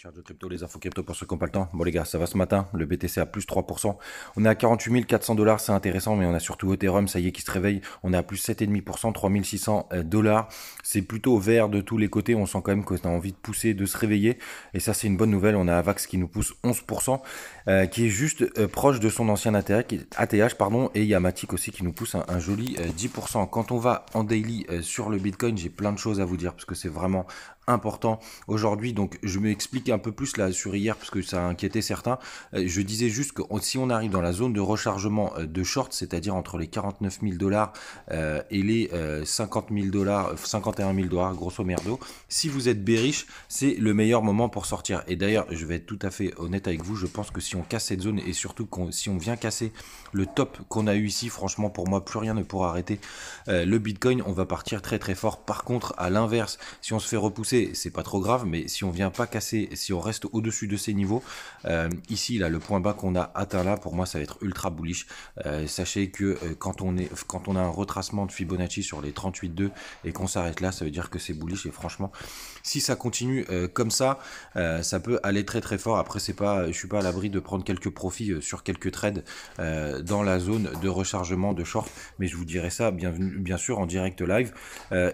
cher de crypto, les infos crypto pour ceux qui n'ont pas le temps. Bon les gars, ça va ce matin, le BTC à plus 3%. On est à 48 400 $, c'est intéressant, mais on a surtout Ethereum, ça y est, qui se réveille. On est à plus 7,5%, 3600 $. C'est plutôt vert de tous les côtés, on sent quand même qu'on a envie de pousser, de se réveiller. Et ça, c'est une bonne nouvelle. On a Avax qui nous pousse 11%, qui est juste proche de son ancien ATH, pardon. Et il y a Matic aussi qui nous pousse un joli 10%. Quand on va en daily sur le Bitcoin, j'ai plein de choses à vous dire, parce que c'est vraiment important aujourd'hui. Donc je m'explique un peu plus là sur hier parce que ça a inquiété certains. Je disais juste que si on arrive dans la zone de rechargement de short, c'est-à-dire entre les 49 000 $ et les 50 000 $, 51 000 $, grosso merdo, si vous êtes bearish, c'est le meilleur moment pour sortir. Et d'ailleurs, je vais être tout à fait honnête avec vous, je pense que si on casse cette zone et surtout si on vient casser le top qu'on a eu ici, franchement pour moi plus rien ne pourra arrêter le Bitcoin. On va partir très très fort. Par contre, à l'inverse, si on se fait repousser, c'est pas trop grave, mais si on vient pas casser, si on reste au-dessus de ces niveaux, ici là, le point bas qu'on a atteint là, pour moi ça va être ultra bullish. Sachez que quand on a un retracement de Fibonacci sur les 38,2 et qu'on s'arrête là, ça veut dire que c'est bullish. Et franchement, si ça continue comme ça, ça peut aller très très fort. Après, je suis pas à l'abri de prendre quelques profits sur quelques trades dans la zone de rechargement de short, mais je vous dirai ça bien sûr en direct live.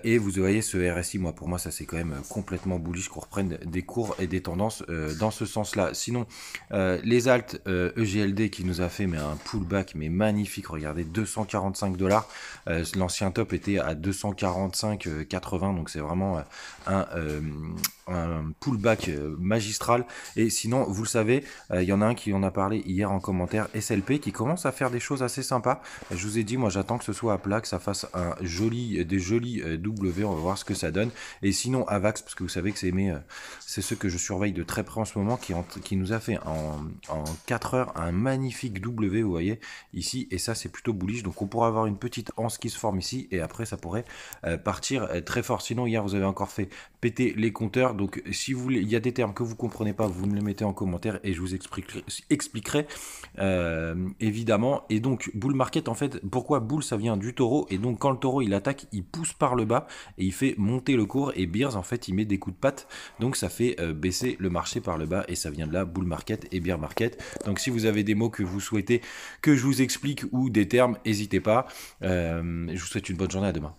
Et vous voyez ce RSI, pour moi ça c'est quand même complètement bullish qu'on reprenne des cours et des tendances dans ce sens-là. Sinon, les alts EGLD qui nous a fait un pullback magnifique. Regardez, 245 $. L'ancien top était à 245,80, donc c'est vraiment un pullback magistral. Et sinon, vous le savez, il y en a un qui en a parlé hier en commentaire, SLP, qui commence à faire des choses assez sympas. Je vous ai dit, moi j'attends que ce soit à plat, que ça fasse des jolis W, on va voir ce que ça donne. Et sinon, Avax, parce que vous savez que c'est ceux que je surveille de très près en ce moment, qui nous a fait en 4 heures un magnifique W, vous voyez, ici, et ça c'est plutôt bullish. Donc on pourra avoir une petite anse qui se forme ici, et après ça pourrait partir très fort. Sinon, hier vous avez encore fait péter les compteurs. Donc si vous voulez, il y a des termes que vous comprenez pas, vous me les mettez en commentaire et je vous expliquerai évidemment. Et donc bull market, en fait, pourquoi bull, ça vient du taureau, et donc quand le taureau il attaque, il pousse par le bas et il fait monter le cours, et Bears en fait il met des coups de patte, donc ça fait baisser le marché par le bas, et ça vient de là, bull market et bear market. Donc si vous avez des mots que vous souhaitez que je vous explique ou des termes, n'hésitez pas. Je vous souhaite une bonne journée, à demain.